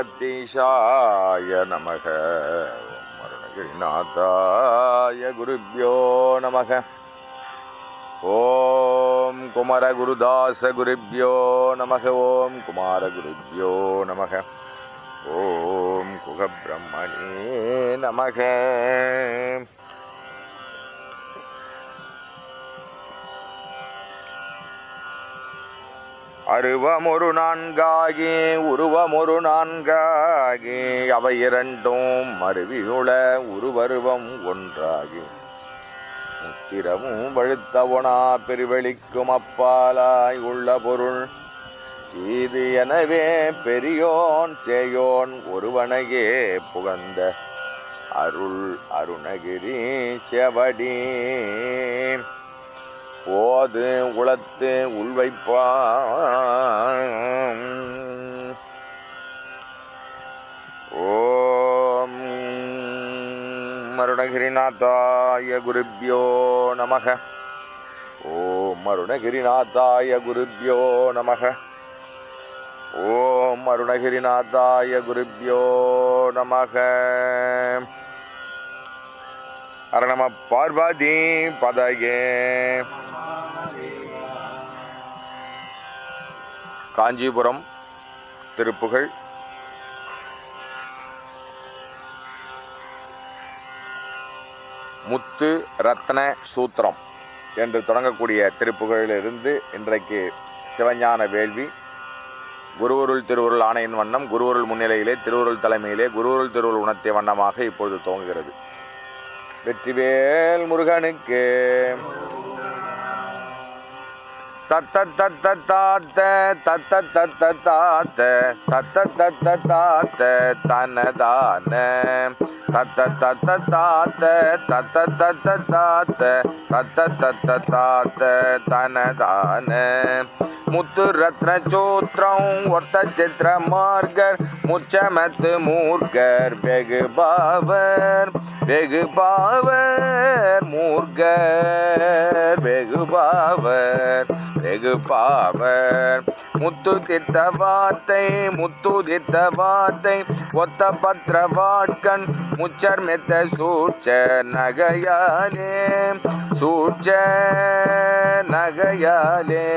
அகத்தீஷாய நமக. ஓம் அருணகிரிநாதாய குருப்யோ நமக. ஓம் குமரகுருதாச குருப்யோ நமக. ஓம் குமாரகுருப்யோ நமக. ஓம் குகபிரம்மணே நமக. அருவமொரு நான்காகி உருவமொரு நான்காகி அவை இரண்டும் மருவியுள உருவருவம் ஒன்றாகி முத்திரமும் வழுத்தவனா பெருவெளிக்கும் அப்பாலாய் உள்ள பொருள் இது. எனவே பெரியோன் சேயோன் ஒருவனையே புகந்த அருள் அருணகிரி செவடி போது உளத்து உள்வைப்பான். ஓம் அருணகிரிநாதாய குருப்யோ நமக. ஓம் அருணகிரிநாதாய குருப்யோ நமக. ஓம் அருணகிரிநாதாய குருப்யோ நமக. அரணம பார்வதி பதயே. காஞ்சிபுரம் திருப்புகழ். முத்து ரத்ன சூத்திரம் என்று தொடங்கக்கூடிய திருப்புகழிலிருந்து இன்றைக்கு சிவஞான வேள்வி. குருவருள் திருவுருள் ஆணையின் வண்ணம் குருவருள் முன்னிலையிலே திருவுருள் தலைமையிலே குருவருள் திருவுருள் உணர்த்திய வண்ணமாக இப்பொழுது துவங்குகிறது. வெற்றிவேல் முருகனுக்கு. தத்த தத்த தாத்த தத்த தத்த தாத்த தத்த தத்த தாத்த தனதான தத்த தத்த தாத்த தத்த தத்த தாத்த தத்த தத்த தாத்த தனதான. முத்து ரத்ன சூத்திரம் ஒத்த சித்திர மார்கர் முச்சமத்து மூர்கர் வெகு பாவர் வெகு பாவர் மூர்கர் வெகு பாவர் வெகு பாவர். முத்து தித்த வார்த்தை முத்து தித்த வார்த்தை ஒத்த பத்திர வாட்கண் முச்சர் மெத்த சூட்ச நகையாலே சூட்ச நகையாலே.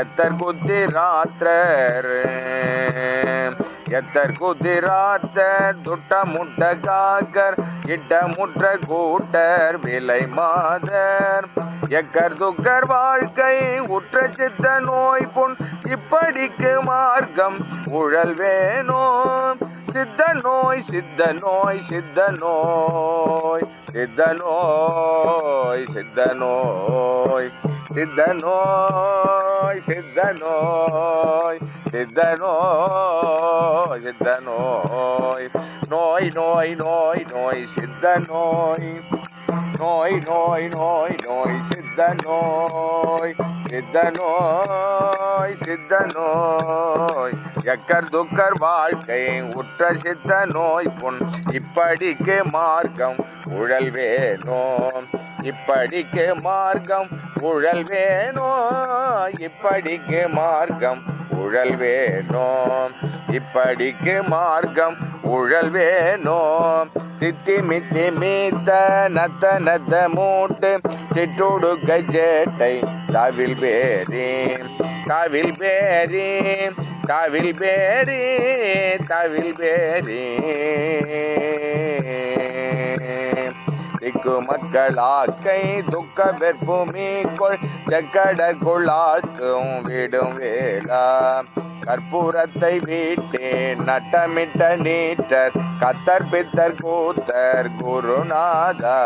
எத்தர் குதிராத்திரர் எத்தர் குதிராத்தர் துட்ட முட்ட காக்கர் இட்ட முற்ற கூட்டர் விலை மாதர். எக்கர் துக்கர் வாழ்க்கை உற்ற சித்த நோய் புண் இப்படிக்கு மார்க்கம் உழல் வேணோ. சித்த நோய் சித்த நோய் சித்த நோய் சித்த நோய் சித்த நோய் சித்த நோய் சித்த நோய் சித்த நோய் சித்த நோய் நோய் நோய் நோய் நோய் சித்த நோய் நோய் நோய் நோய் நோய் சித்த நோய் சித்த நோய் சித்த நோய். எக்கர் துக்கர் வாழ்க்கை உற்ற சித்த நோய் புண் இப்படிக்கு மார்க்கம் உழல் வேணோ. இப்படிக்கு மார்க்கம் உழல் வேணோ. இப்படிக்கு மார்க்கம் உழல் வேணோ. இப்படிக்கு மார்க்கம் உழல் வேணோ. தித்தி மித்தி மீத்த நத்த நத்த மூட்டு சிட்டுடுக்க சேட்டை தவில் பேரி தவில் பேரி தவில் பேரி தவில் பேரி. திக்கு மக்களாக்கை துக்க வெற்புமிக்குள் செக்கடற்குள்ளாக்கும் விடும் வேளா. கற்பூரத்தை வீட்டே நட்டமிட்ட நீட்டர் கத்தர் பித்தர் கூத்தர் குருநாதா.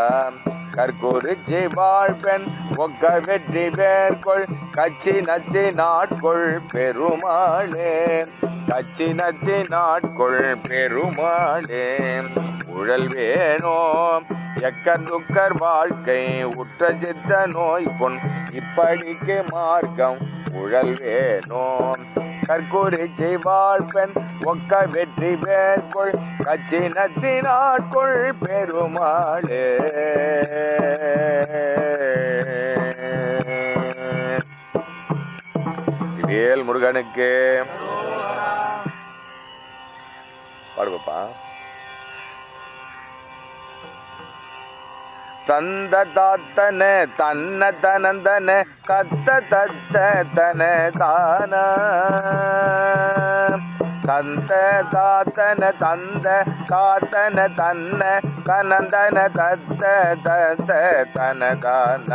கற்குறிச்சி வாழ்பெண் ஒக்க வெற்றி பேர்கொள் கச்சி நத்தி நாட்கொள் பெருமாளே. கச்சி நத்தி நாட்கொள் பெருமாளே. உழல் வேணோ. எக்கர் துக்கர் வாழ்க்கை உற்ற சித்த நோய் பொன் இப்படிக்கு மார்க்கம் உழல் வேணோ. கற்குறிச்சி வாழ்பெண் ஒக்க வெற்றி பேர்கொள் கச்சி நத்தி நாட்கொள் பெருமாளே. வேல் முருகனுக்கு. பாடுப்பா. தந்த தாத்தன தன்ன தனந்தன தத்த தத்த தன தான தந்த தாத்தன தந்த தாத்தன தன்ன தனந்தன தத்த தத்த தனதான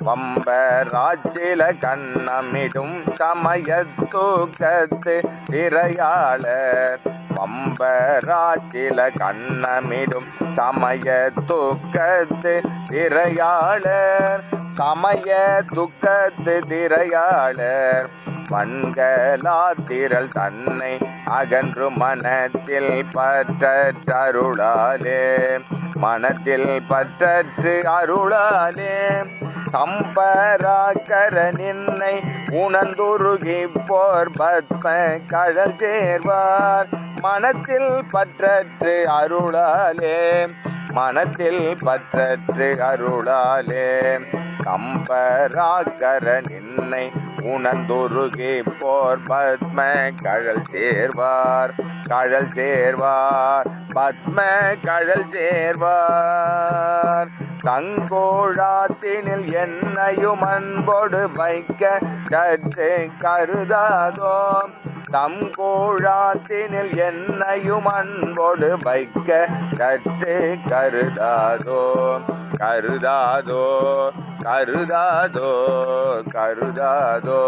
வம்பராச்சில கண்ணமிடும் சமயத்தூக்கத்து திரையாளர் வம்பராச்சில கண்ணமிடும் சமயத்தூக்கத்து திரையாளர் சமய துக்கத்து திரையாளர் மண்கலாத்திரள் தன்னை அகன்று மனத்தில் பற்றருளாலே மனத்தில் பற்றற்று அருளாலே சம்பராக்கர நின்னை உணர்ந்துருகி போர் பத்ம கழல் சேர்வார் மனத்தில் பற்றற்று அருளாலே மனத்தில் பற்றற்று அருளாலே சம்பராக்கர நின்னை உணர்ந்துருகி போர் பத்ம கழல் சேர்வார் கழல் சேர்வார் பத்ம கழல் சேர்வார் தங்கோழாத்தினில் என்னையும் அன்போடு வைக்க கற்று கருதாதோ தங்கோழாத்தினில் என்னையும் அன்போடு வைக்க கற்று கருதாதோ கருதாதோ கருதாதோ கருதாதோ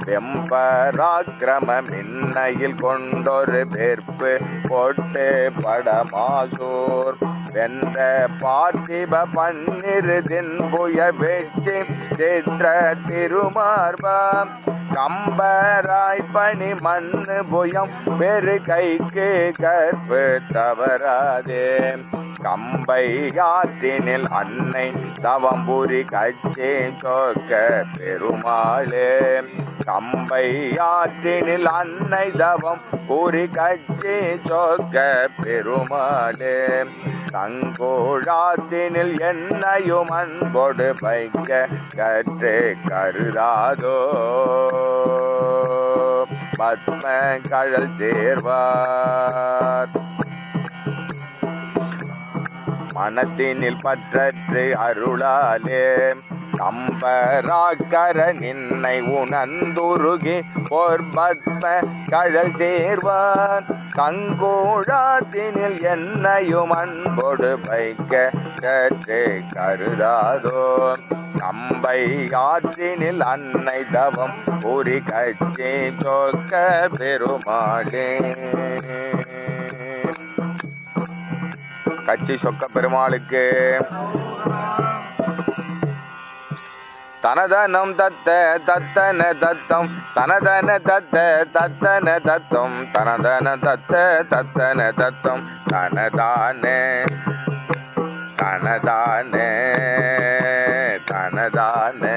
வெம்பராக்கிரம மின்னையில் கொண்டொரு வெற்பு போட்டு படமாசூர் வென்ற பார்த்திப பன்னிரு தின்புய வெற்றி சித்திர திருமார்பம் கம்பராய் பணி மண்ணு புயம் பெரு கைக்கு கற்பு தவறாதே கம்பை யாத்தினில் அன்னை தவம்புரி கச்சே சோக்க பெருமாளே கம்பை யாற்றினில் அன்னை தவம் பூரி கச்சி சோக்க பெருமாளே தங்கோழாத்தினில் என்னையும் அன்போடு வைக்க கற்று கருதாதோ பத்ம கழல் சேர்வார் மனத்தினில் பற்றற்று அருளாலே கம்பராக்கர நின்னை உணர்ந்துருகி போர் பத்ம கழல் சேர்வான் கங்கோழாத்தினில் என்னையும் அன்போடு வைக்க கற்று கருதாதோ கம்பை ஆற்றினில் அன்னை தவம் பூரி கச்சி சோக்க பெருமாளே கச்சி சொக்க பெருமாளுக்கு தனதனம் தத்த தத்தன தத்தம் தனதன தத்த தத்தன தத்தம் தனதன தத்த தத்தன தத்தம் தனதானே தனதானே தனதானே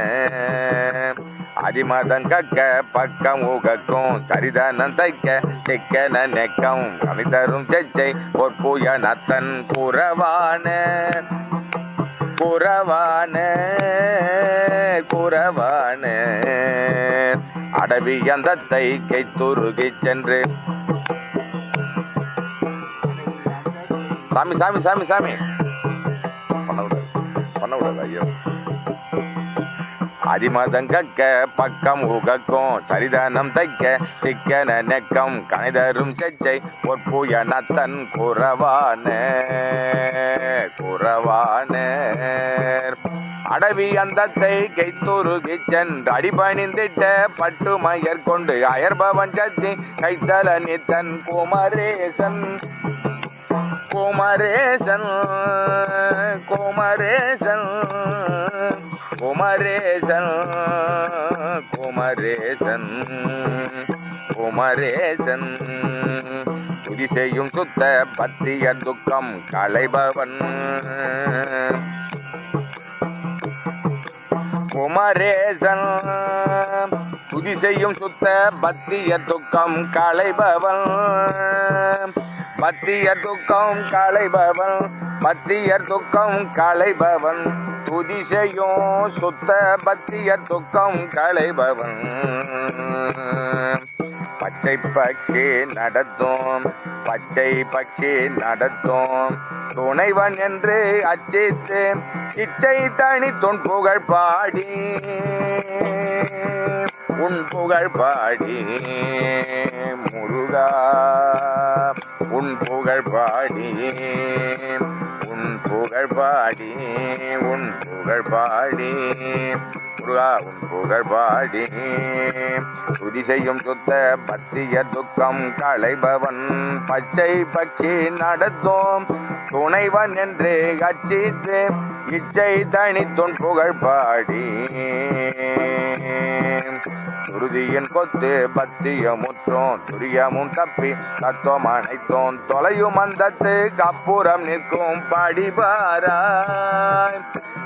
அதிமதங்கக்க பக்கம் ஊகக்கும் சரிதனம் தைக்க சிக்கன நெக்கம் கவிதரும் செச்சை பொற்புய நத்தன் குறவான குறவான குறவான அடவி அந்தத்தை கைத்துருகி சென்று சாமி சாமி சாமி சாமி பண்ணக்கூடாது ஐயோ அதிமதங்கக்க பக்கம் உகக்கும் சரிதனம் தைக்க சிக்கன நெக்கம் கணிதரும் செச்சை பொற்புய நத்தன் குறவான குறவான அடவி அந்தத்தை கைத்துருகி சென்று அடிபணிந்திட்ட பட்டுமயர் கொண்டு அயர்பவன் சத்தி கைத்தல நித்தன் குமரேசன் குமரேசன் குமரேசன் குமரேசன் குமரேசன் குமரேசன் துதி செய்யும் சுத்த பத்திய துக்கம் களைபவன் குமரேசன் துதி செய்யும் சுத்த பத்திய துக்கம் களைபவன் பத்திய துக்கம் களைபவன் பத்திய துக்கம் களைபவன் துதி செய்யும் சுத்த பத்திய துக்கம் களைபவன் பச்சை பட்சி நடத்தும் பச்சை பட்சி நடத்தும் துணைவன் என்று அச்சித்து இச்சை தனி தொன் புகழ் பாடி உன் புகழ் பாடி முருகா உன் புகழ் பாடி உன் புகழ் பாடி உன் புகழ் பாடி முருகா உன் புகழ் பாடி துதி செய்யும் சுத்த பத்திய துக்கம் களைபவன் பச்சை பட்சி நடத்தும் துணைவன் என்று அச்சித்து இச்சை தனித்துன் புகழ் பாடி துருதியின் கொத்து பத்திய முற்றும் துரியமும் தப்பி தத்துவம் அனைத்தும் தொலையும் அந்தத்து கப்புறம் நிற்கும் படிபாராய்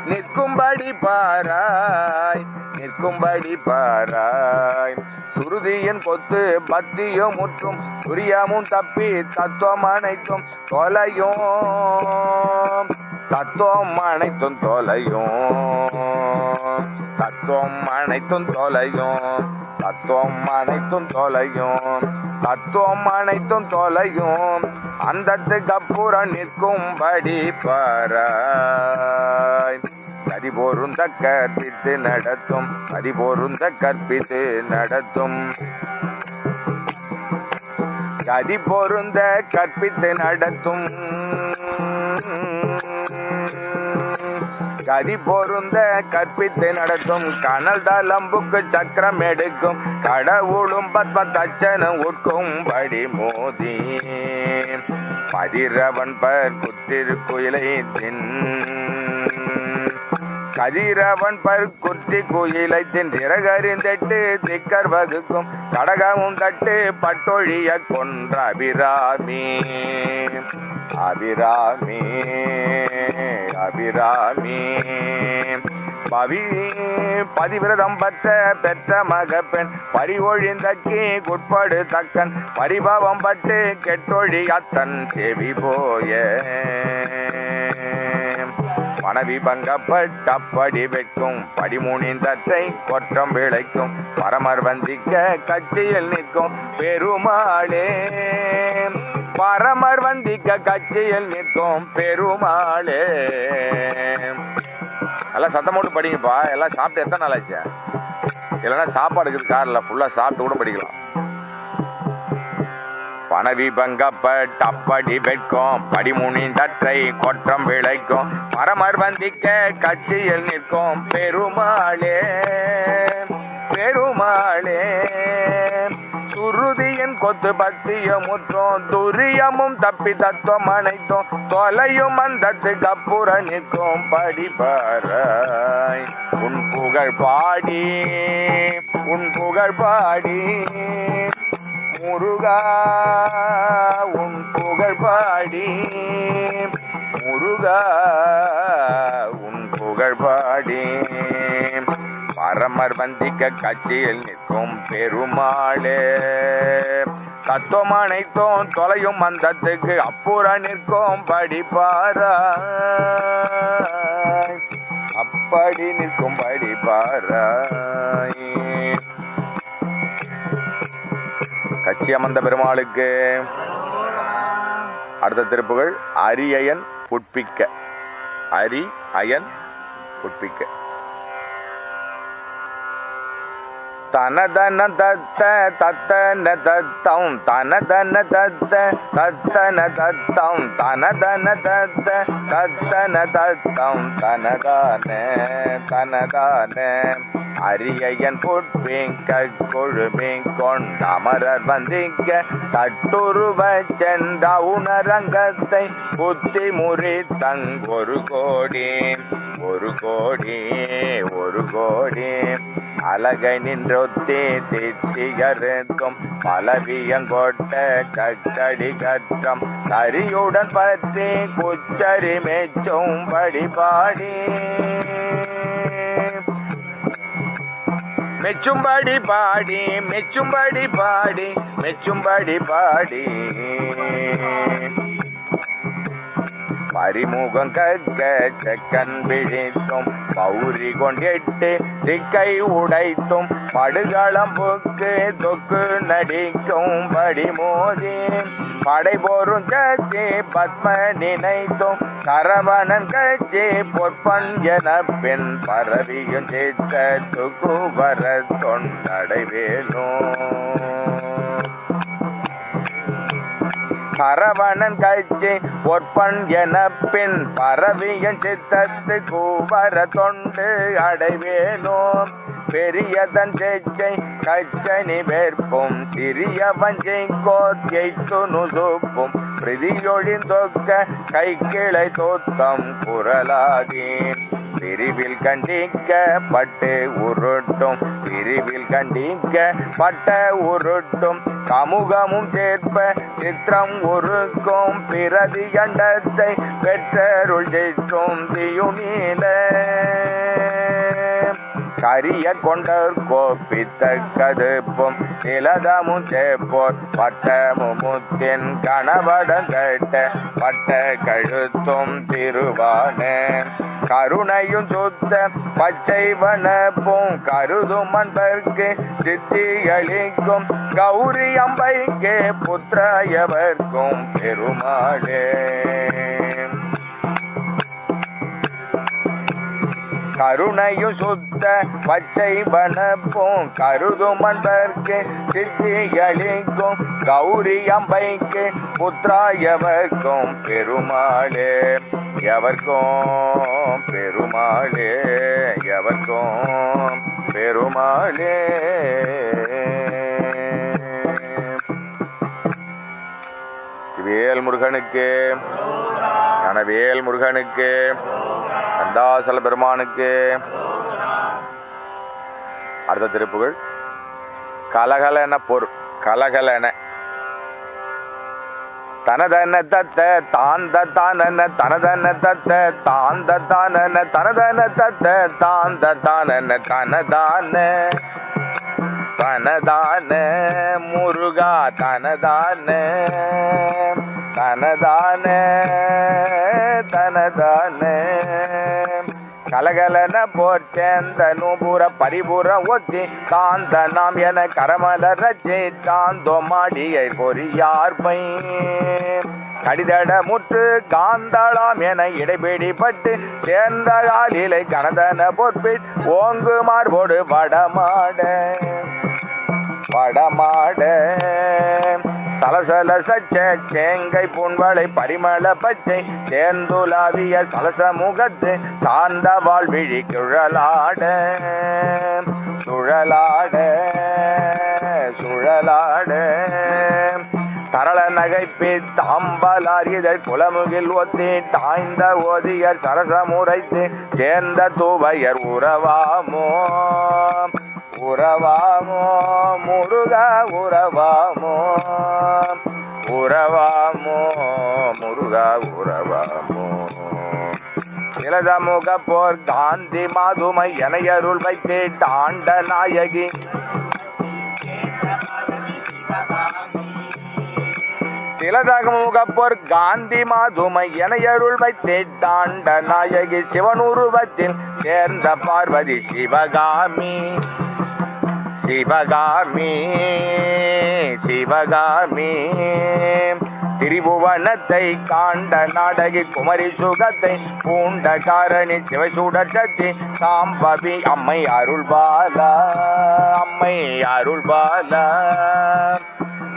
நிற்கும்படி பாராய் நிற்கும்படி பாராய் சுருதியின் கொத்து பத்தியும் முற்றும் துரியமும் தப்பி தத்துவம் அனைத்தும் தொலையும் தத்துவம் அனைத்தும் தொலையும் தத்துவம் அனைத்தும் தொலையும் தத்துவம் அனைத்தும் தொலையும் தத்துவம் அனைத்தும் தொலையும் அந்தத்து கப்புறம் நிற்கும்படி பாராய் கதி பொருந்த கற்பித்து நடத்தும் கதி பொருந்த கற்பித்து நடத்தும் கதி பொருந்த கற்பித்து நடத்தும் கதி பொருந்த கற்பித்து நடத்தும் கனல் தலம்புக்கு சக்கரம் எடுக்கும் கடவுளும் பத்ம தச்சனம் உட்கும்படி மோதி பதிரவன் பர் குத்திருக்குயிலை தின் கதிரவன் பர் குத்தி குயிலை தின் திறகறிந்தெட்டு திக்கர் வகுக்கும் கடகமும் தட்டு பட்டொழிய கொன்ற அபிராமி அபிராமி அபிராமி பதிவிரதம் பெற்ற மகப்பெண் பறிவொழிந்தக்கி குட்படு தக்கன் பரிபவம் பட்டு கெட்டொழி அத்தன் செவி போய மனைவி பங்கப்பட்டப்படி வைக்கும் படிமுனிந்தற்றை கொற்றம் விளைக்கும் பரமர் வந்திக்க கட்சியில் நிற்கும் பெருமாளே பரமர் வந்திக்க கட்சியில் நிற்கும் பெருமாளே. எல்லாம் சத்தம் போட்டு படிங்கப்பா. எல்லாம் சாப்பிட்டு எத்தனை நாள் ஆச்சு? இல்லைன்னா சாப்பாடு இருக்குது காரில், ஃபுல்லாக சாப்பிட்டு கூட படிக்கலாம். பணவி பங்கப்பட்டப்படி வெட்கும் படிமுனிந்தற்றை கொற்றம் விளைக்கும் பரமர் வந்திக்க கட்சியில் நிற்கும் பெருமாளே பெருமாளே. சுருதியின் கொத்து பத்திய முற்றும் துரியமும் தப்பி தத்துவம் அனைத்தும் தொலையும் அந்தத்து கப்புற நிற்கும் படிபாராய் உன் புகழ் பாடி உன் புகழ் பாடி முருகா உன் புகழ் பாடி முருகா உன் புகழ் பாடி பரமர் வந்திக்க கட்சியில் நிற்கும் பெருமாளே. தத்துவம் அனைத்தும் தொலையும் அந்தத்துக்கு அப்புற நிற்கும் படிப்பாராய் அப்படி நிற்கும் படிப்பாராய். கட்சி அமர்ந்த பெருமாளுக்கு அடுத்த திருப்புகள் அரியயன் புட்பிக்க. அரி அயன் புட்பிக்க. தனதன தத்த தத்தன தத்தம் தனதன தத்த தத்தன தத்தம் தனதன தத்த தத்தன தத்தம் தனதான தனதான அரியயன் புட்பிக்க கொழுமின் கொண்டமரர் வந்திக்க தட்டுருவ சென்ற உணரங்கத்தை புத்தி முறி தங்கொரு கோடி ஒரு கோடி ஒரு கோடி அழகை நின்றொத்தி தித்திகருக்கும் பலவியங்கொட்ட கச்சடி கற்றம் தரியுடன் பற்றி குச்சரி மெச்சும் படிபாடி மெச்சும்படி பாடி மெச்சும்படி பாடி மெச்சும்படி பாடி அறிமுகம் கற்க செக்கன் பிழித்தும் பௌரி கொண்டெட்டு திக்கை உடைத்தும் படுகளம்புக்கு தொக்கு நடிக்கும் படிமோதி படைபோரும் கட்சி பத்ம நினைத்தும் சரவணன் கட்சி பொற்பன் என பெண் பரவியும் சேர்த்த துக்குவர தொண்டடைவேணும் சரவணன் கட்சி பொற்பன் என பின் பரவியன் சித்தத்து கூவர தொண்டு அடைவேனோம் பெரியதன் செச்சை கச்சனி வேற்பும் சிறியவன் செய்கோத்தியை துணுசுப்பும் பிரதியொழிந்தொக்க கை கிளை தோத்தம் குரலாகி பிரிவில் கண்டிக்க பட்டு உருட்டும் பிரிவில் கண்டிக்க பட்ட உருட்டும் கமுகமும் சேர்ப்ப சித்திரம் உருக்கும் பிரதி கண்டத்தை பெற்றருள் செய்யும் தியுமீல கரிய கொண்டர் கோப்பித்த கதுப்பும் நிலதமும் சேப்போர் பட்டமும் முத்தின் கணவடம் கட்ட பட்ட கழுத்தும் திருவான கருணையும் சுத்த பச்சை வனப்பும் கருதும் அன்பர்க்கு சித்தி அளிக்கும் கௌரி அம்பைக்கே புத்திராயவர்க்கும் பெருமாளே கருணையும் சுத்த பச்சை வனப்பும் கருதும் அன்பர்க்கு சித்தி அளிக்கும் கௌரி அம்பைக்கு புத்திராயவர்க்கும் பெருமாளே எவர்க்கும் பெருமாளே எவர்க்கும் பெருமாளே வேல் முருகனுக்கு ஞானவேல் முருகனுக்கு கந்தாசல பெருமானுக்கு. அடுத்த திருப்புகழ் கலகலன பொர் கலகலன தனதன தத்த தாந்த தானன தனதன தத்த தாந்த தானன தனதன தத்த தாந்த தானன தனதான தனதான முருகா தனதான தனதான தனதான கலகலன போற்றேந்த நூபுர பரிபுர ஒத்தி காந்த நாம் என கரமல ரச்சை தாந்தோ மாடியை பொறியார்பை கடிதட முற்று காந்தாளாம் என இடைபிடிப்பட்டு சேர்ந்த காலிலை கனதன பொற்பிட் ஓங்கு மார்போடு வடமாட வடமாட சலசல சச்ச சேங்கை புண்வளை பரிமள பச்சை சேர்ந்துலாவிய சலச முகத்து சார்ந்த வாழ்விழி குழலாட சுழலாட சுழலாட தரள நகைப்பி தாம்பலாரியதழ் குலமுகில் ஒத்தி தாய்ந்த ஓதியர் சரசமுறைத்து சேர்ந்த தூவையர் உறவாமோ உறவாமோ முருகா உறவாமோ உறவாமோ முருகா உறவாமோ நிலதமுக போர் காந்தி மாதுமை எனையருள் வைத்து ஆண்ட நாயகி திலதமுகப்போர் காந்தி மாதுமை எனையருள் வைத்து ஆண்ட நாயகி சிவனுருவத்தில் சேர்ந்த பார்வதி சிவகாமி சிவகாமி சிவகாமி திரிபுவனத்தை காண்ட நாடகி குமரி சுகத்தை பூண்ட காரணி சிவசூடத்தி சாம்பவி அம்மை அருள்பாலா அம்மை அருள்பாலா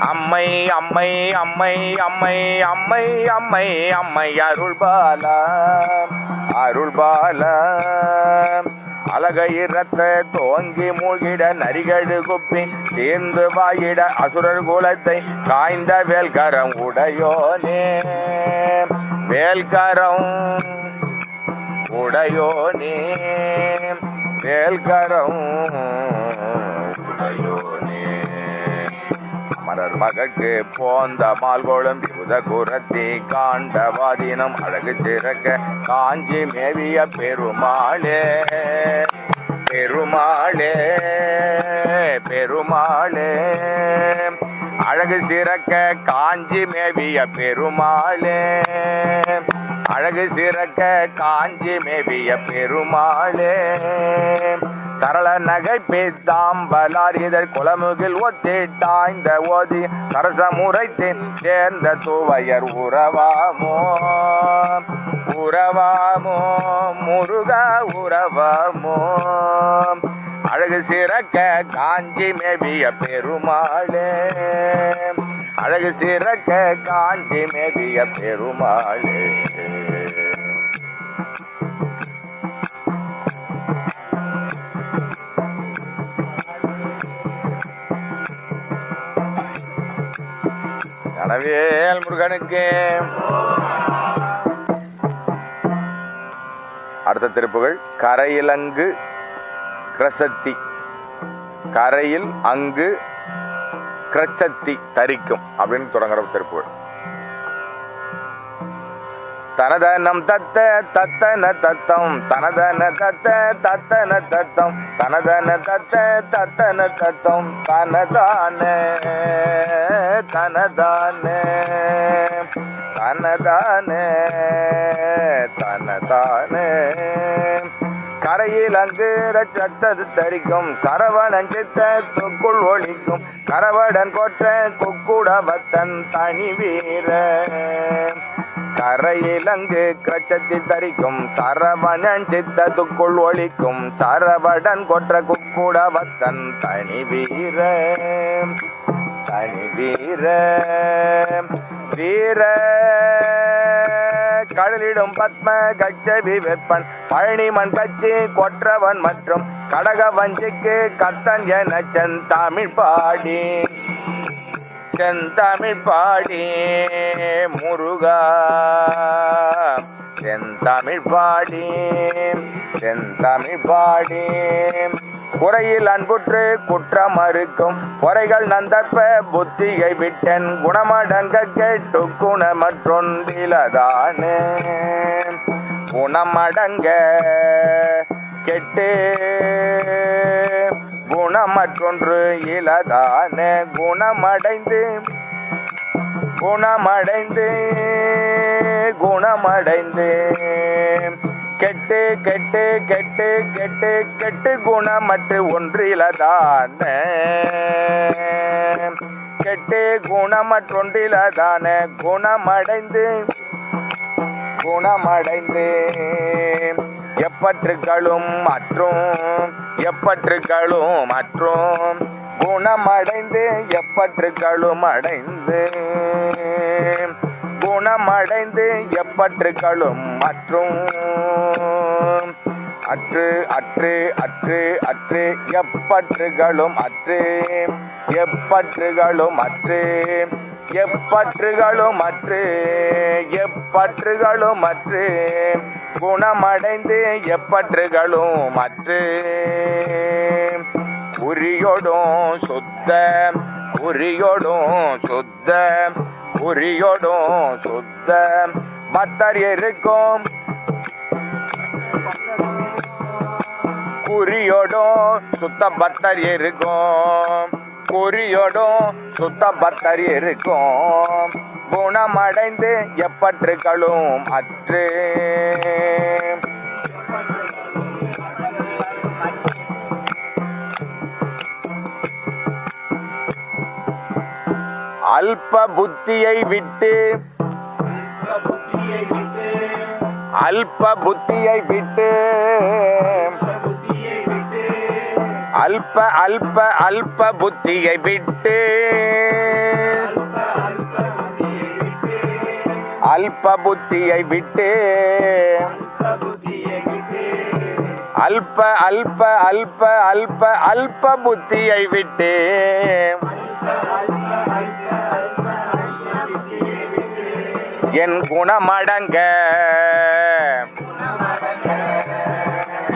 அம்மை அம்மை அம்மை அம்மை அம்மை அம்மை அம்மை அருள்பாலா அருள்பாலா அழகையிரத்த தோங்கி மூழ்கிட நரிகடு குப்பி தீர்ந்து வாயிட அசுரர் குலத்தை காய்ந்த வேல்கரம் உடையோனே வேல்கரம் உடையோனே வேல்கரம் உடையோனே மலர் மகக்கு போந்த மால்கோளம் விபுத குரத்தி காண்டவாதீனம் அழகு சிறக்க காஞ்சி மேவிய பெருமாளே பெருமாளே பெருமாளே அழகு அழகு சிறக்க காஞ்சி மேவிய பெருமாளே, அழகு சிறக்க காஞ்சி மேவிய பெருமாளே, தரள நகை பேத்தாம்பலார் இதழ் குளமுகில் ஒத்திட்டாய்ந்த ஓதி சரசமுறைத்து சேர்ந்த தூவையர் உறவாமோ உறவாமோ முருகா உறவாமோ, அழகு சிறக்க காஞ்சி மேவிய பெருமாளே, அழகு சிறக்க காஞ்சி மேவிய பெருமாளே. கனவேல் முருகனுக்கு. அடுத்த திருப்புகள் கரையிலங்கு கிரசத்தி, கரையில் அங்கு கிரச்சத்தி தரிக்கும் அப்படின்னு தொடங்குற திருப்புகள். தனதனம் தத்த தத்தன தத்தம் தனதன தத்த தத்தன தத்தம் தனதன தத்த தத்தன தத்தம் தனதான தனதான தனதான தனதான, கரையில் அங்கு ரச்சத்தது தரிக்கும் சரவணன் சித்த தொக்குள் ஒழிக்கும் கரவடன் கொற்ற குக்குடவத்தன் தனி வீர, கரையிலங்கு கிரச்சத்தி தரிக்கும் சரவணன் சித்தத்துக்குள் ஒழிக்கும் சரவடன் கொற்ற குக்குடவத்தன் தனி வீர, தனி வீர வீர, கடலிடும் பத்ம கச்சவி வெப்பன் பழனிமண் கச்சி கொற்றவன் மற்றும் கடக வஞ்சிக்கு கத்தன் என செந்தமிழ் பாடி செந்தமிழ் பாடி முருகா செந்தமிழ் பாடி செந்தமிழ் பாடி, குறையில் அன்புற்று குற்றம் அறுக்கும் பொறைகள் நந்தற்ப புத்தியை விட்டன் குணமடங்க கேட்டு குணமற்றொன்றிலதானே, குணமடங்க கெட்டு குணமற்றொன்று இலதான, குணமடைந்து குணமடைந்து குணமடைந்து கெட்டு கெட்டு கெட்டு கெட்டு கெட்டு குணமற்று ஒன்றிலதான, கெட்டு குணமற்றொன்றிலதான, குணமடைந்து குணமடைந்து எப்பற்றுகளும் மற்றும் எப்பற்றுகளும் மற்றும் குணமடைந்து எப்பற்றுகளும் அடைந்து குணமடைந்து எப்பற்றுகளும் மற்றும் அற்று அற்று அற்று அற்று எப்பற்றுகளும் அற்று எப்பற்றுகளும் அற்று எப்பற்றுகளும் அற்று எப்பற்றுகளும் அற்று குணமடைந்து எப்பற்றுகளும் அற்று, குறியொடும் சுத்த குறியொடும் சுத்த குறியொடும் சுத்த பத்தர் இருக்கும் குறியோடும் சுத்த பத்தர் இருக்கும் குறியோடும் சுத்த பத்தர் இருக்கும், குணமடைந்து எப்பற்றுகளும் அற்று அல்ப புத்தியை விட்டு அல்ப புத்தியை விட்டு அல்ப அல்ப அல்ப புத்தியை விட்டு அல்ப புத்தியை விட்டு அல்ப அல்ப அல்ப அல்ப அல்ப புத்தியை விட்டு என் குணமடங்க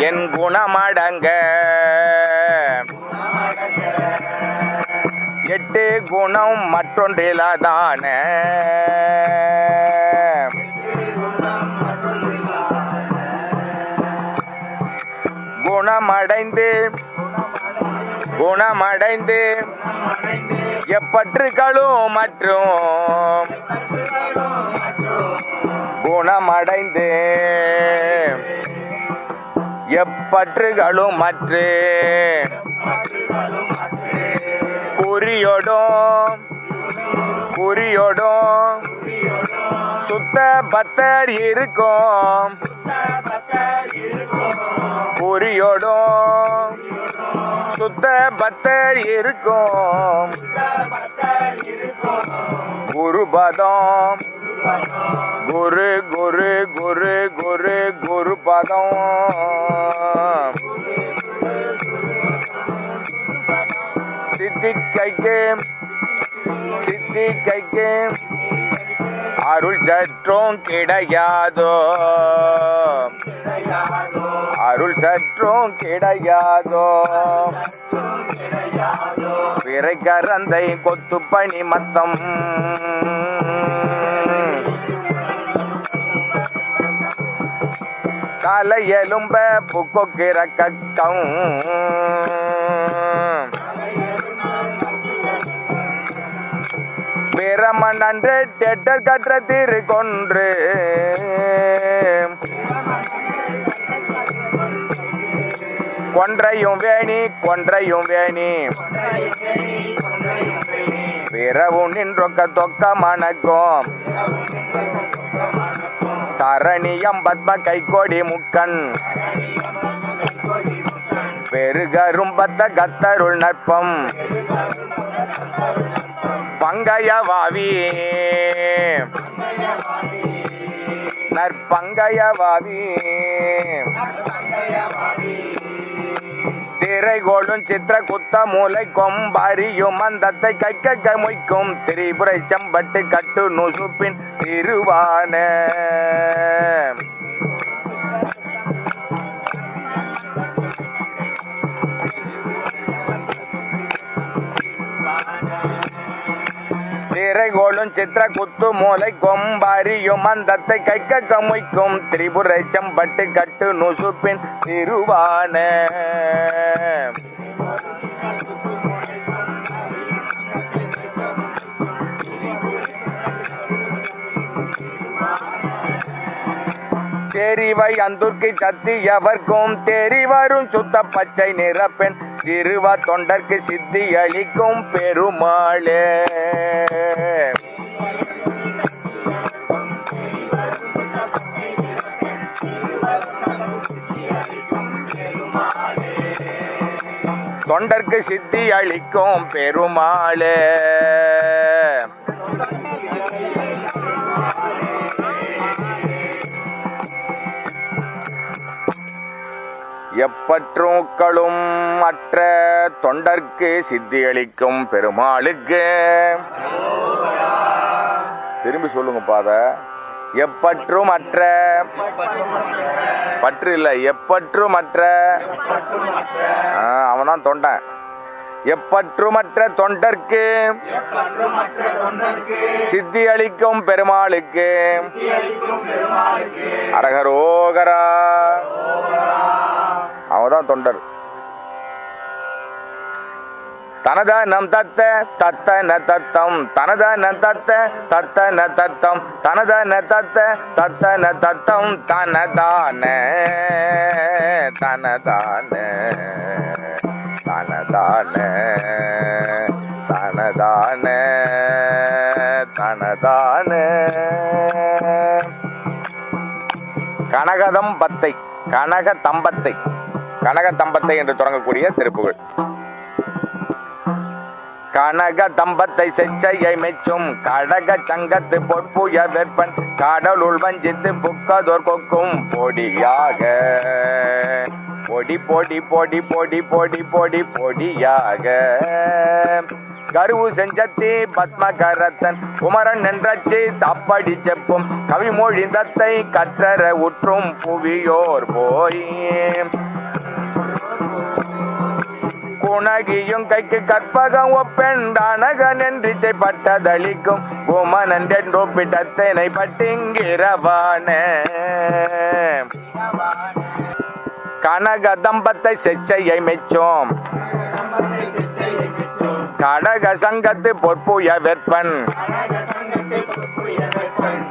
என் குணமடங்க எட்டு குணம் மற்றொன்றிலாதான குணமடைந்து குணமடைந்து எப்பற்றுகளும் மற்றும் குணமடைந்து எப்பற்றுகளும் மற்ற குறியோடும் சுத்த பத்தர் இருக்கும் குறியோடும் சுத்த பத்தர் இருக்கும் குருபதம் குரு குரு குரு குரு குருபதம் சித்திக்கைக்கு அருள் சற்றும் கிடையாதோ அருள் சற்றும் கிடையாதோ பிறை கரந்தை கொத்து பணி மத்தம் தலையெலும்ப புக்கொக்கிற கக்கம் பிரமன் அன்று டெட்டர் கற்ற திரு கொன்று கொன்றையும் வேணி பிறவு நின்றொக்க தொக்க மணக்கும் சரணியம் பத்ம கைகோடி முக்கன் பெருகரும் பத்த கத்தருள் நற்பம் பங்கயவாவி நற்பங்கயவாவி திரைகோளும் சித்திர குத்த மூளை கொம்பரியும் மந்தத்தை கைக்க மொய்க்கும் திரிபுரை செம்பட்டு கட்டு நுசுப்பின் திருவான திரைகோளும் சித்திர குத்து மூளை கொம்பரியும் மந்தத்தை கைக்க மொய்க்கும் திரிபுரை செம்பட்டு கட்டு நுசுப்பின் திருவான தெரிவை அந்துர்க்கு சத்தியவர்க்கும் தெரிவரும் சுத்த பச்சை நிறப்பெண் சிறுவ தொண்டர்க்கு சித்தி அளிக்கும் பெருமாளே தொண்டர்க்கு சித்தி அளிக்கும் பெருமாளே எப்பற்றுக்களும் மற்ற தொண்டர்க்கு சித்தியளிக்கும் பெருமாளுக்கு திரும்பி சொல்லுங்க பாத எப்பற்றும் அற்ற பற்று இல்லை எப்பற்றும் அற்ற அவன்தான் தொண்டன் எப்பற்றுமற்ற தொண்டர்க்கு சித்தி அளிக்கும் பெருமாளுக்கு அரகரோகரா அவதான் தொண்டர் தனதனம் தத்த தத்தன தத்தம் தனதன தத்த தத்தன தத்தம் தனதன தத்த தத்தன தத்தம் தனதான தனதான தனதான தனதான தனதான கனகதம்பத்தை கனகதம்பத்தை கனகதம்பத்தை என்று தொடங்கக்கூடிய திருப்புகழ். கனக தம்பத்தை செச்சையை மெச்சும் கடக சங்கத்து பொற்புய வெப்பன் கடலுள் வஞ்சித்து புக்கதோர் கொக்கும் பொடியாக பொடி பொடி பொடி பொடி பொடி பொடி பொடியாக கருவு செஞ்சத்தி பத்மகரத்தன் குமரன் என்றச்சி தப்படி செப்பும் கவிமொழி தத்தை கற்றற உற்றும் புவியோர் போய் குணகியும் கைக்கு கற்பகம் ஒப்பெண்டானகன் என்றிச்சை பட்டதளிக்கும் குமனன் என்றொப்பிட்டத்தனை பட்டிங்கிறவான கனக தம்பத்தை செச்சையை மெச்சோம் கடக சங்கத்து பொற்புய வெற்பன்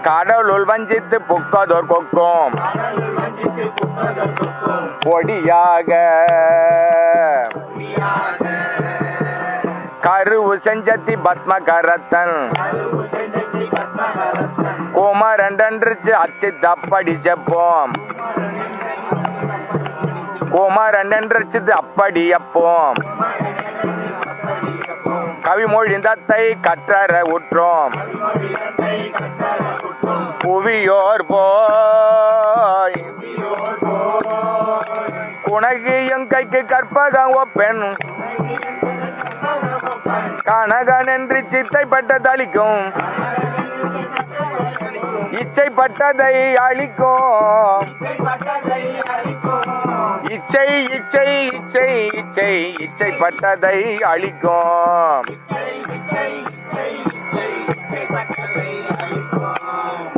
கடலுள் வஞ்சித்து புக்கதோர் கொக்கும் பொடியாக கருவு செஞ்சத்தி பத்மகரத்தன் குமரண்டன்று அத்தி தப்படி செப்போம் குமரண்டன்று அப்படி அப்போம் கவிமொழிந்தத்தை கற்றற உற்றோம் புவியோர் போய் குணகியும் கைக்கு கற்பகம் ஒப்பெண் கனகனென்று சித்தைப்பட்ட தளிக்கும் இச்சைப்பட்டதை அளிக்கும் இச்சை இச்சை இச்சை இச்சை இச்சைப்பட்டதை அளிக்கும்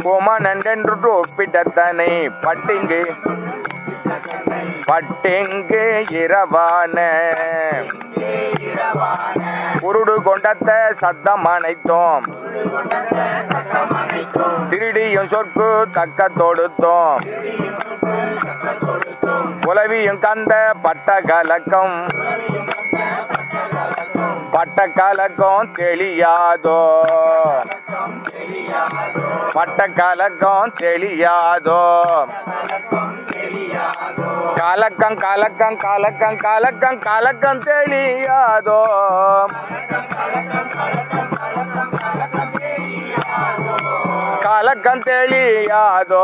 குமனன்றென்று ஒப்பிட்டத்தனை பட்டிங்கு பட்டிங்கு இரவான குருடு கொண்டத்த சத்தம் அனைத்தோம் திருடியும் சொற்கு தக்க தொடுத்தோம் புலவியும் கந்த பட்ட கலக்கம் தெளியாதோ பட்ட கலக்கம் தெளியாதோ கலக்கம் கலக்கம் கலக்கம் கலக்கம் கலக்கம் தெளியாதோ கலக்கம் தெளியாதோ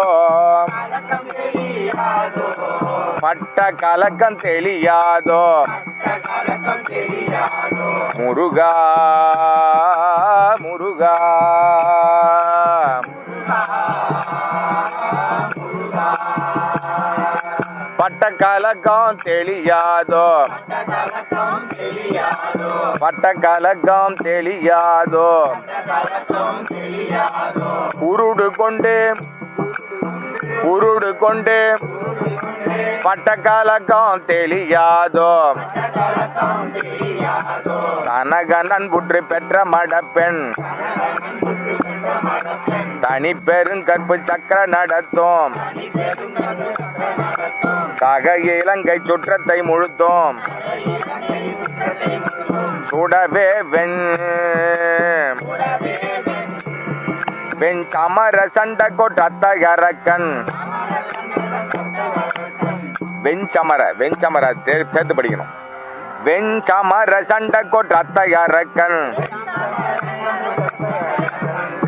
பட்ட கலக்கம் தெளியாதோ முருகா முருகா பட்ட கலக்கம் தெளியாதோ பட்ட கலக்கம் தெளியாதோ உருடு கொண்டு பட்ட கலக்கம் தெளியாதோ கனகனன் புற்று பெற்ற மடப்பெண் தனி பெருங்கற்பு சக்கர நடத்தும் தக இலங்கை சுற்றத்தை முழுத்தோம் சுடவே வெண் சமர சண்ட கொட்டத்தகரக்கன் வெஞ்சமர சேர்த்து படிக்கணும். வெஞ்சமர சண்ட கொட்டத்தகரக்கன்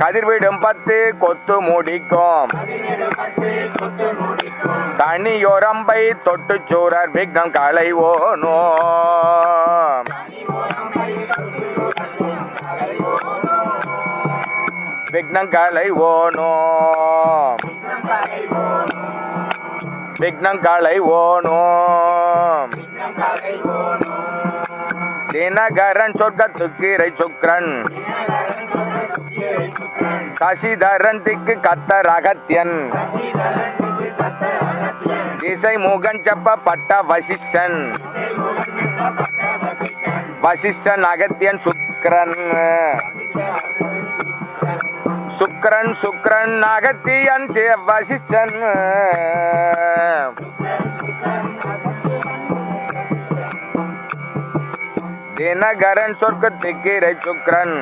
கதிர்விடும் 10 கொத்து முடிக்கும் தனியொரம்பை தொட்டு சூரர் விக்னம் களைவோனோ விக்னம் களைவோனோ விக்னம் களைவோனோ தினகரன் சொர்க்கத்துக்கிரை சுக்ரன் சசிதரன் திக்கு கத்தர் அகத்தியன் திசை முகன் செப்பப்பட்ட வசிஷ்டன் வசிஷ்டன் அகத்தியன் சுக்ரன் சுக்ரன் சுக்ரன் அகத்தியன் வசிஷ்டன் தினகரன் சொர்க்கத்துக்கிரை சுக்ரன்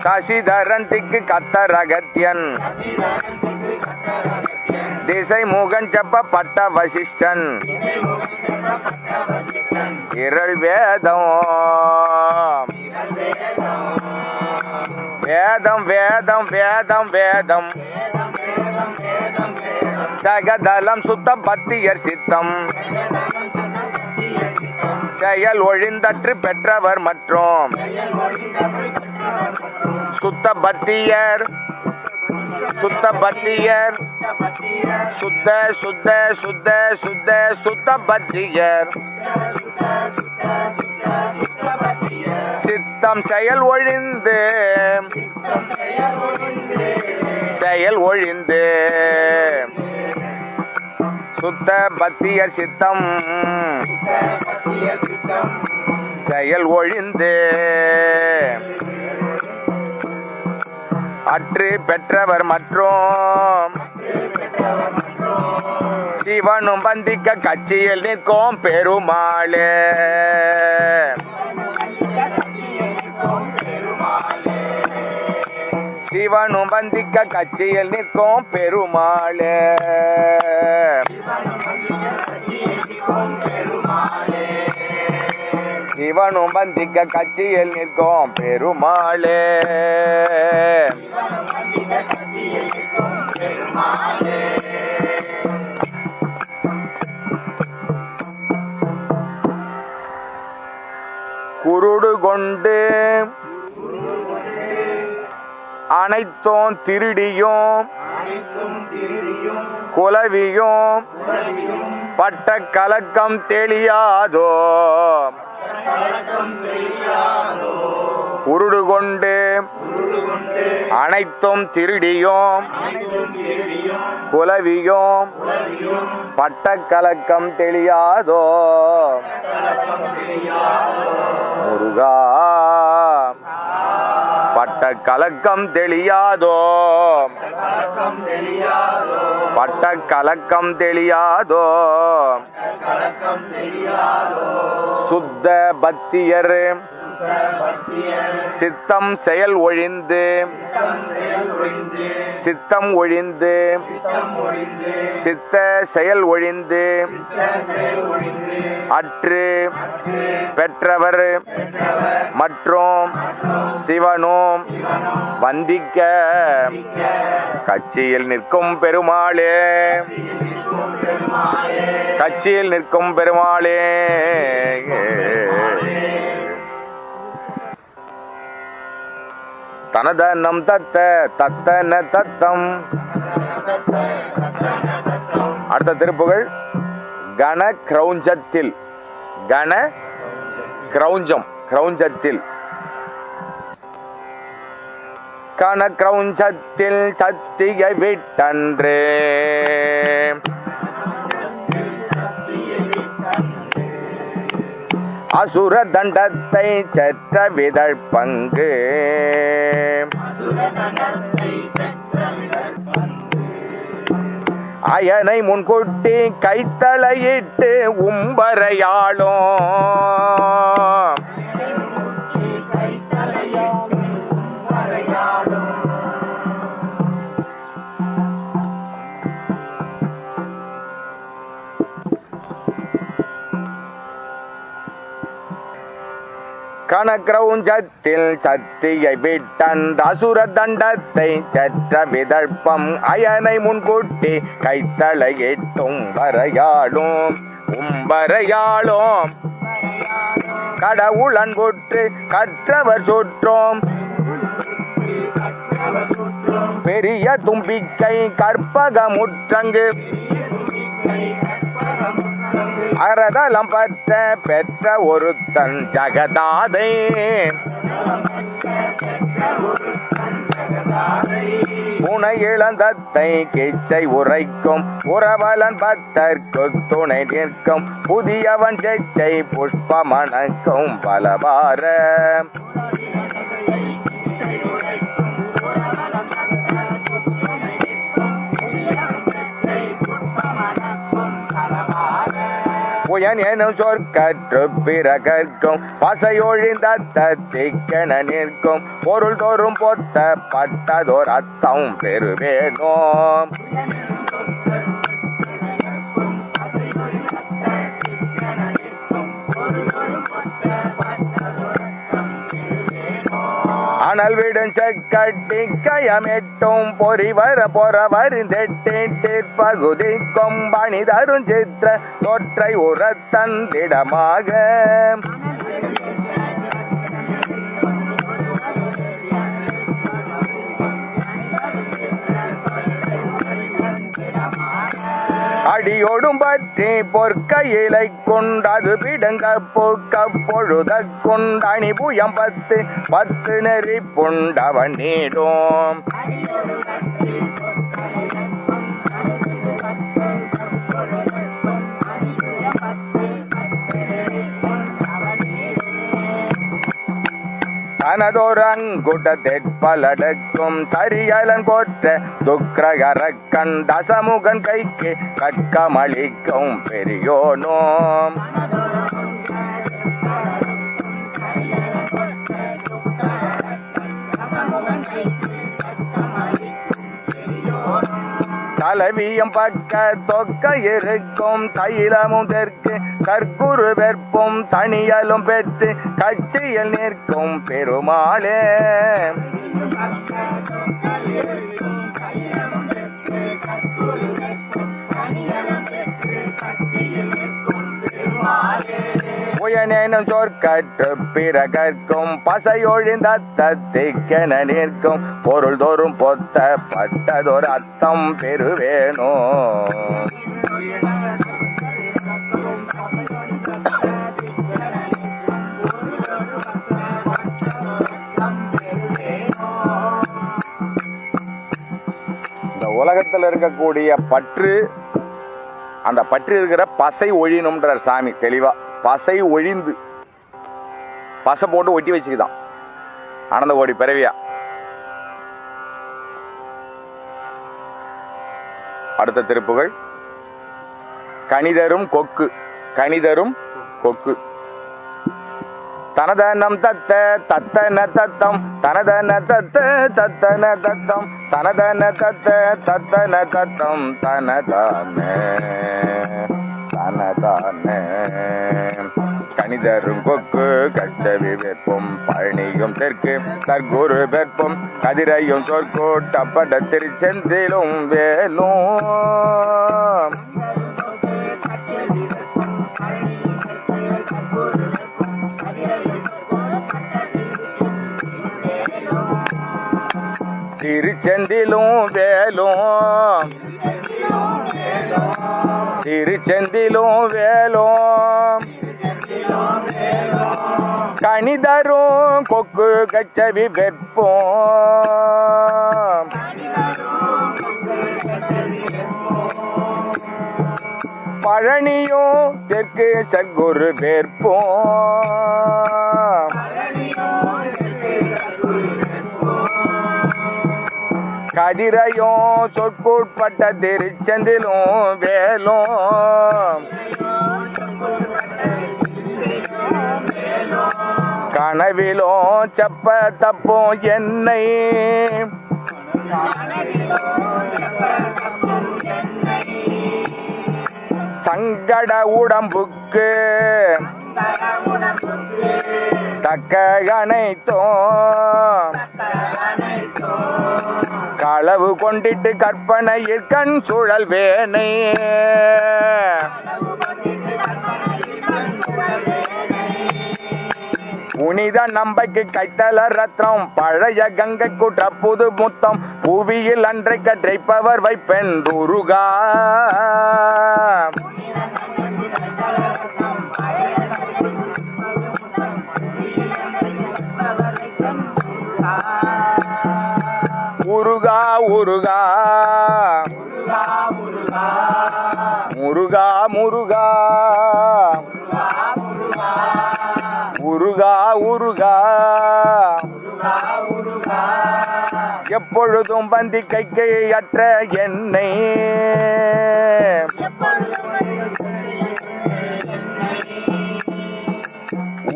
சசிதரன் திக்கு கத்தர் அகத்தியன் திசை முகன் செப்பப்பட்ட வசிஷ்டன் இரள் வேதம் வேதம் வேதம் வேதம் வேதம் சகதலம் சுத்தம் பத்தியர் சித்தம் செயல் ஒழிந்தற்று பெற்றவர் மற்றும் சுத்த பத்தியர் சுத்த பத்தியர் சுத்த சுத்த சுத்த சுத்த சுத்த பத்தியர் சித்தம் செயல் ஒழிந்து சுத்த பத்தியர் சித்தம் செயல் ஒழிந்து அற்று பெற்றவர் மற்றும் சிவனும் வந்திக்க கட்சியில் நிற்கும் பெருமாளே. சிவனும் வந்திக்க கட்சியில் நிற்கும் பெருமாளே. சிவனும் வந்திக்க கட்சியில் நிற்கும் பெருமாளே. குருடு கொண்டு அனைத்தும் திருடியும் குலவியும் பட்ட கலக்கம் தெளியாதோ. உருடு கொண்டு அனைத்தும் திருடியும் குலவியும் பட்ட கலக்கம் தெளியாதோ. முருகா பட்ட கலக்கம் தெளியாதோ. பட்ட கலக்கம் தெளியாதோ. சுத்த பக்தியர் சித்தம் செயல் ஒழிந்து சித்தம் ஒழிந்து சித்த செயல் ஒழிந்து அற்று பெற்றவர் மற்றும் சிவனும் வந்திக்க கட்சியில் நிற்கும் பெருமாளே. கட்சியில் நிற்கும் பெருமாளே. தனதனம் தத்த தத்தன தத்தம். அடுத்த திருப்புகழ் கன கிரௌஞ்சத்தில். கன கிரௌஞ்சம் கிரௌஞ்சத்தில். கன கிரௌஞ்சத்தில் சத்தியை விட்டன்று அசுர தண்டத்தை செற்ற விதழ் பங்கு. அயனை முன்கூட்டி கைத்தலையிட்டு உம்பரையாளும் கனக்கிரௌஞ்சத்தில் சத்தியை விட்டன் அசுர தண்டத்தை சற்ற விதழ்ப்பம். அயனை முன்கூட்டி கைத்தலையிட்டும் வரையாளும் உம்பரையாளும் கடவுள் அன்புற்று கற்றவர் சுற்றோம் பெரிய தும்பிக்கை கற்பகமுற்றங்கு அறதலம் பற்ற பெற்ற ஒருத்தன் ஜகதாதை. புனை இளந்தத்தை கிச்சை உரைக்கும் உறவலன் பத்தற்கு துணை நிற்கும் புதியவன் செச்சை புஷ்பமணக்கும் பலவார. புயன் எனும் சொற்கற்று பிறகற்கும் பசையொழிந்த திக்கென நிற்கும் பொருள் தோறும் பொத்த பட்டதோர் அத்தம் பெறுவேனோம். அனல் விடும் செக்கட்டி கயமெட்டும் பொறிவர பொறவரிந்தெட்டிற் பகுதிக்கும் பணி தரும் சித்திர தொற்றை உரத்தந்திடமாக. அடியோடும் பற்றி பொற்கையிலை கொண்டது பிடுங்க பூக்க பொழுத கொண்டணி புயம் பத்து பத்து நெறி புண்டவன் நீடும். தனதொரு அங்குட தெற்பலடுக்கும் சரியலன் போற்ற துக்ரகரக்கண் தசமுகன் கைக்கு கட்கமளிக்கும் பெரியோனோம் தலைவியம் பக்க தொக்க இருக்கும் தைலமும் தெற்கு கற்குரு வெற்பும் தனியலும் பெற்று கட்சியில் நிற்கும் பெருமாளே புயனேனும் சொற்கற்று பிறகற்கும் பசையொழிந்தத்திக்கென நிற்கும் பொருள் தோறும் பொத்த பட்டதொரு அத்தம் பெறுவேனோ இந்த உலகத்தில் இருக்கக்கூடிய பற்று அந்த பற்று இருக்கிற பசை ஒழினும்ன்றார் சாமி தெளிவா. பசை ஒழிந்து பசை போட்டு ஒட்டி வச்சுக்குதான் ஆனந்த கோடி பிறவியா. அடுத்த திருப்புகள் கணிதரும் கொக்கு. கணிதரும் கொக்கு. தனதனம் தத்த தத்தன தத்தம் தனதன தத்த தத்தன தத்தம் தனதன தத்த தத்தன தத்தம் தனதான தனதான. கணிதரும் கொக்கு கச்சவி வெப்பம் பழனியும் தெற்கு கற்குரு வெப்பம் கதிரையும் சொற்கோட்டப்பட திருச்செந்திலும் வேலும் திருச்செந்திலும் வேலும் திருச்செந்திலும் வேலும் கணிதரும் கொக்கு கச்சவி வெப்போம் பழனியும் தெற்கு சற்குரு வேற்போம் கதிரையும் சொற்குட்பட்ட திருச்செந்திலும் வேலும் கனவிலும் செப்ப தப்பும் என்னை சங்கட உடம்புக்கு தக்க அனைத்தும் களவு கொண்டிட்டு கற்பனையில் கண் சுழல் வேனை புனித நம்பைக்கு கைத்தல ரத்னம் பழைய கங்கை குற்ற புது முத்தம் புவியில் அன்றை கற்றைப்பவர் வைப்பென்றுருகா உருகா உருகா முருகா முருகா உருகா உருகா எப்பொழுதும் பந்தி கைக்கையற்ற என்னை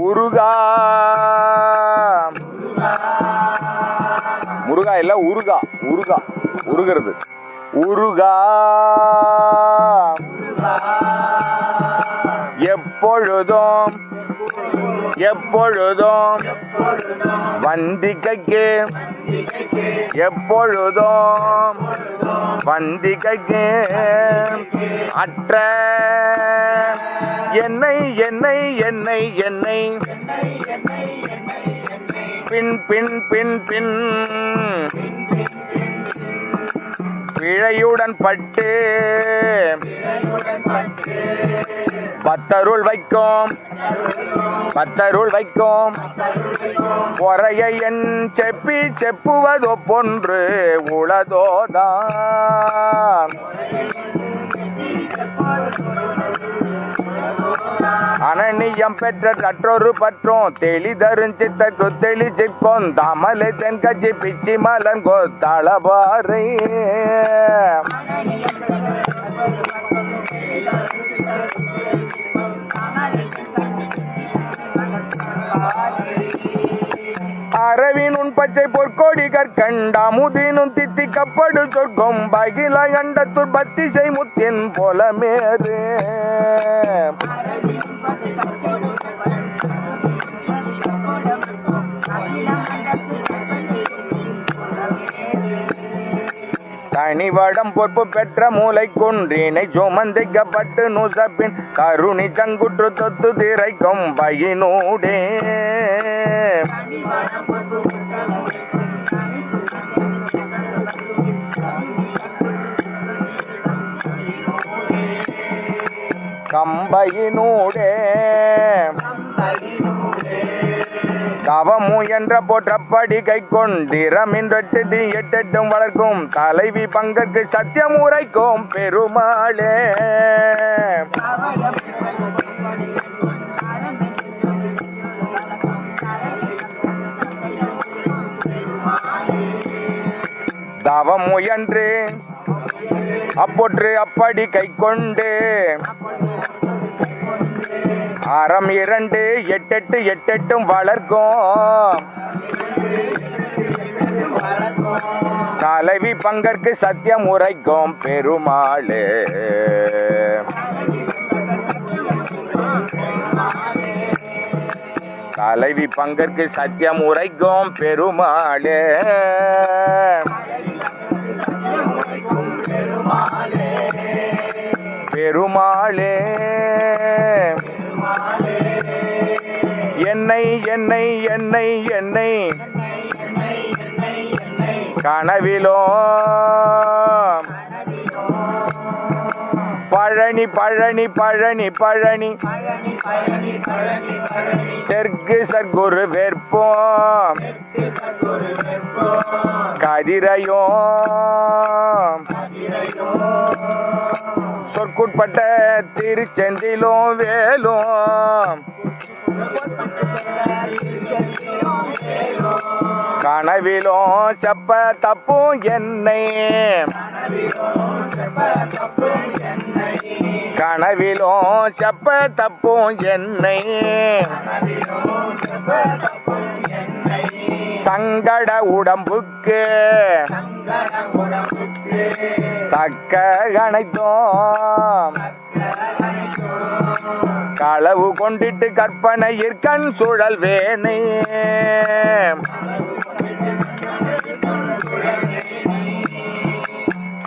உருகா முருகா இல்ல உருகா உருகா உருகிறது உருகா எப்பொழுதும் எப்பொழுதும் வந்திகைக்கு எப்பொழுதும் வந்திகைக்கு அற்ற என்னை என்னை என்னை என்னை பின் பின் பின் பின் பிழையுடன் பட்டு பத்தருள் வைக்கும் பத்தருள் வைக்கும் பொறையை என் செப்பி செப்புவதோ பொன்று உளதோதான் அனநிய தெளியம் பெற்ற கற்றொரு பற்றும் தெளிதரும் சித்தற்கு தெளிச்சிற்கொன் தாமலை தென்கட்சி பிச்சி மலன் கொத்தளபாறை அரவின் உன் பச்சை பொற்கோடி கற்கண்டாமுதினும் தித்திக்கப்படு சொர்க்கம் பகில கண்டத்துள் பத்திசை முத்தின் போலமேறு தனிவடம் பொறுப்பு பெற்ற மூளை குன்றினை சுமந்திக்கப்பட்டு நுசப்பின் கருணி சங்குற்று தொத்து திரைக்கும் பயினூடே கம்பையினூடே தவமு என்ற போற்றப்படி கை கொண்டிரமின்றெட்டு எட்டெட்டும் வளர்க்கும் தலைவி பங்கற்கு சத்தியம் உரைக்கும் பெருமாளே தவம் முயன்று அப்பொற்று அப்படி கை கொண்டு அறம் 2 8 8 வளர்க்கும் தலைவி பங்கற்கு சத்தியம் உரைக்கும் பெருமாளே தலைவி பங்கற்கு சத்தியம் உரைக்கும் பெருமாளே பெருமாளே என்னை என்னை என்னை என்னை கனவிலோ பழனி பழனி பழனி பழனி தெற்கு சர்க்குரு வேற்போம் கதிரையோ சொற்குட்பட்ட திருச்செந்திலும் வேலும் கனவிலோ செப்ப தப்பும் என்னை கனவிலோ செப்ப தப்பும் என்னை சங்கட உடம்புக்கு தக்க கணைத்தோம் களவு கொண்டிட்டு கற்பனையிற் கண் சுழல் வேணே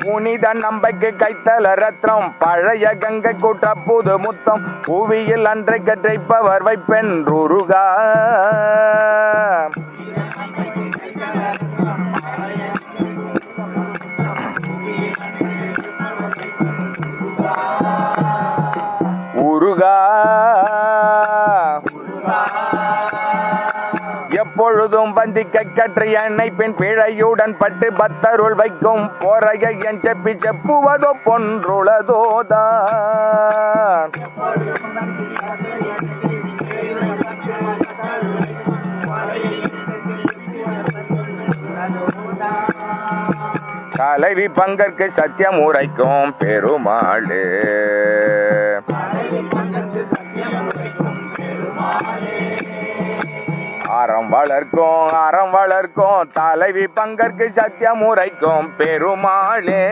புனித நம்பைக்கு கைத்தல ரத்னம் பழைய கங்கை கூட்ட புது முத்தம் புவியில் அன்றை கற்றைப்பவர் வைப்பென்றுருகா உருகா எப்பொழுதும் பந்திக்க கற்ற எண்ணெய் பின் பிழையுடன் பட்டு பத்தருள் வைக்கும் போறைய என் செப்பி செப்புவதோ பொன்றுளதோதான் தலைவி பங்கற்கு சத்தியம் உரைக்கும் பெருமாளே அறம் வளர்க்கும் தலைவி பங்கற்கு சத்தியம் உரைக்கும் பெருமாளே